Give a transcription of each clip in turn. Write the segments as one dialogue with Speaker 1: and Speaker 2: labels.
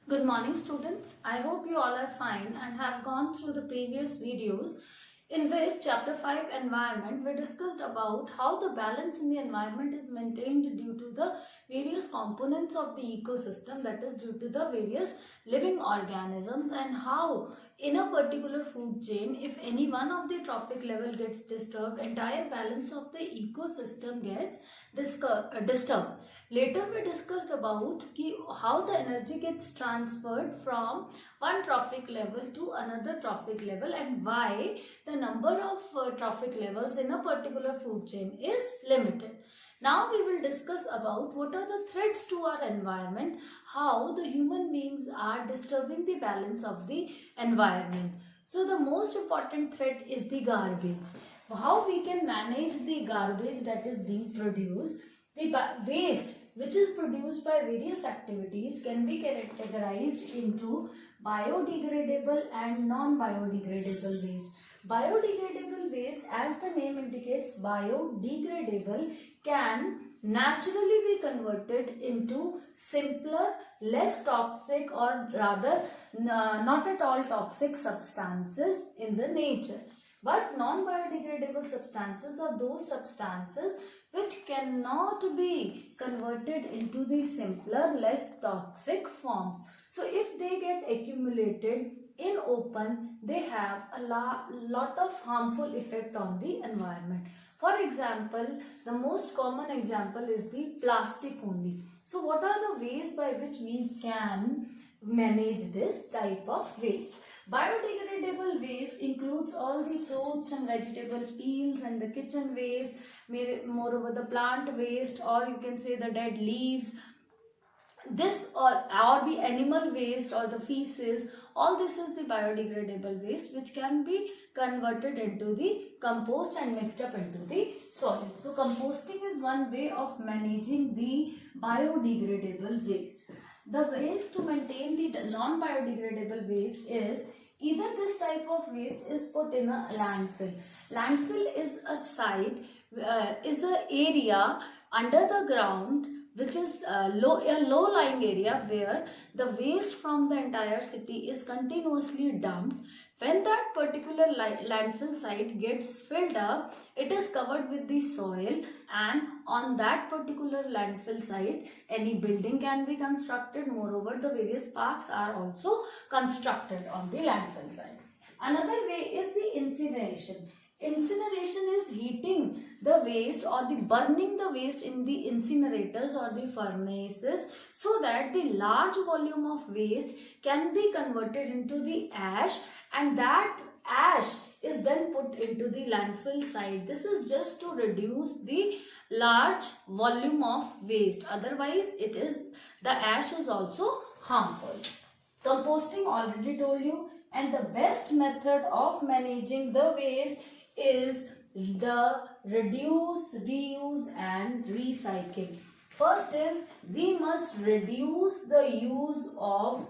Speaker 1: Good morning, students. I hope you all are fine and have gone through the previous videos in which chapter 5 environment we discussed about how the balance in the environment is maintained due to the various components of the ecosystem, that is due to the various living organisms, and how in a particular food chain if any one of the trophic level gets disturbed, entire balance of the ecosystem gets disturbed. Later we discussed about how the energy gets transferred from one trophic level to another trophic level and why the number of trophic levels in a particular food chain is limited. Now we will discuss about what are the threats to our environment, how the human beings are disturbing the balance of the environment. So the most important threat is the garbage. How we can manage the garbage that is being produced. The waste which is produced by various activities can be categorized into biodegradable and non-biodegradable waste. Biodegradable waste, as the name indicates, biodegradable, can naturally be converted into simpler, less toxic, or rather not at all toxic substances in the nature. But non-biodegradable substances are those substances which cannot be converted into the simpler, less toxic forms. So if they get accumulated in open, they have a lot of harmful effect on the environment. For example, the most common example is the plastic only. So what are the ways by which we can manage this type of waste? Biodegradable waste includes all the fruits and vegetable peels and the kitchen waste, moreover the plant waste, or you can say the dead leaves, this or the animal waste or the feces. All this is the biodegradable waste which can be converted into the compost and mixed up into the soil. So composting is one way of managing the biodegradable waste. The ways to maintain the non-biodegradable waste is either this type of waste is put in a landfill. Landfill is a site, is an area under the ground which is a low-lying area where the waste from the entire city is continuously dumped. When that particular landfill site gets filled up, it is covered with the soil, and on that particular landfill site, any building can be constructed. Moreover, the various parks are also constructed on the landfill site. Another way is the incineration. Incineration is heating the waste or the burning the waste in the incinerators or the furnaces so that the large volume of waste can be converted into the ash, and that ash is then put into the landfill site. This is just to reduce the large volume of waste. Otherwise, the ash is also harmful. Composting, already told you, and the best method of managing the waste is the reduce, reuse and recycle. First is we must reduce the use of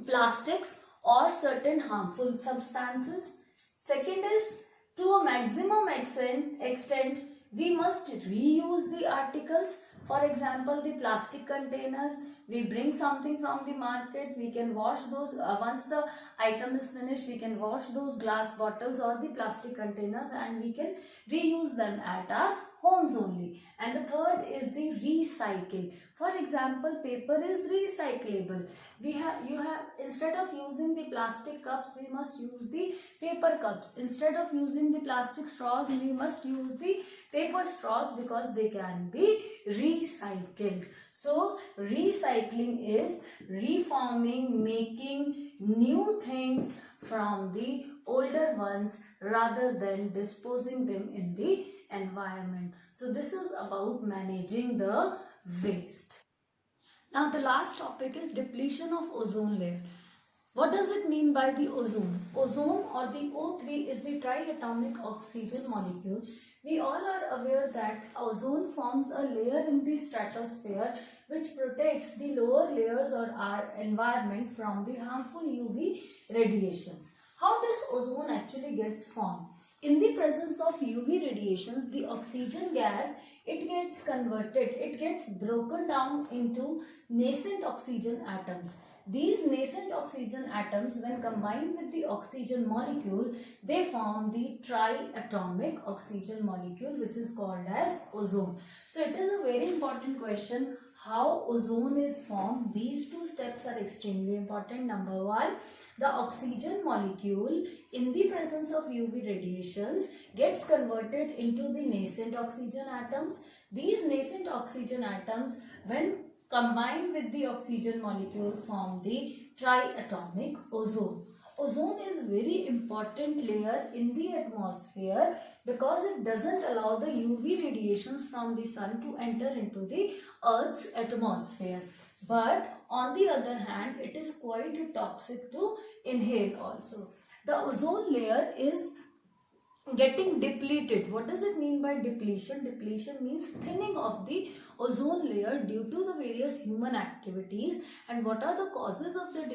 Speaker 1: plastics or certain harmful substances. Second is to a maximum extent we must reuse the articles. For example, the plastic containers, we bring something from the market, we can wash those, once the item is finished, we can wash those glass bottles or the plastic containers and we can reuse them at our homes only. And the third is the recycle. For example, paper is recyclable. Instead of using the plastic cups, we must use the paper cups. Instead of using the plastic straws, we must use the paper straws because they can be recycled. So recycling is reforming, making new things from the older ones rather than disposing them in the environment. So this is about managing the waste. Now the last topic is depletion of ozone layer. What does it mean by the ozone? Ozone or the O3 is the triatomic oxygen molecule. We all are aware that ozone forms a layer in the stratosphere which protects the lower layers or our environment from the harmful UV radiations. How this ozone actually gets formed? In the presence of UV radiations, the oxygen gas it gets converted, it gets broken down into nascent oxygen atoms. These nascent oxygen atoms, when combined with the oxygen molecule, they form the triatomic oxygen molecule, which is called as ozone. So it is a very important question, how ozone is formed. These two steps are extremely important. Number one, the oxygen molecule in the presence of UV radiations gets converted into the nascent oxygen atoms. These nascent oxygen atoms, when combined with the oxygen molecule, form the triatomic ozone. Ozone is very important layer in the atmosphere because it doesn't allow the UV radiations from the sun to enter into the Earth's atmosphere. But on the other hand, it is quite toxic to inhale also. The ozone layer is getting depleted. What does it mean by depletion? Depletion means thinning of the ozone layer due to the various human activities. And what are the causes of the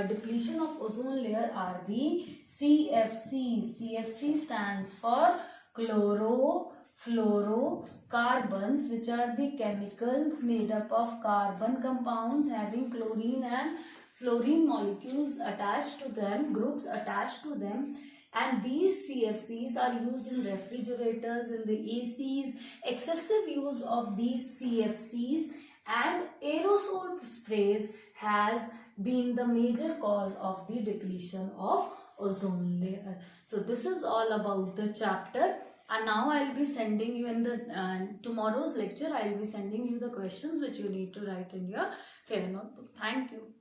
Speaker 1: depletion of ozone layer are the CFCs. CFC stands for chlorofluorocarbons, which are the chemicals made up of carbon compounds having chlorine and fluorine molecules attached to them, groups attached to them. And these CFCs are used in refrigerators, in the ACs. Excessive use of these CFCs and aerosol sprays has been the major cause of the depletion of ozone layer. So this is all about the chapter. And now I will be sending you in the tomorrow's lecture, I will be sending you the questions which you need to write in your fair notebook. Thank you.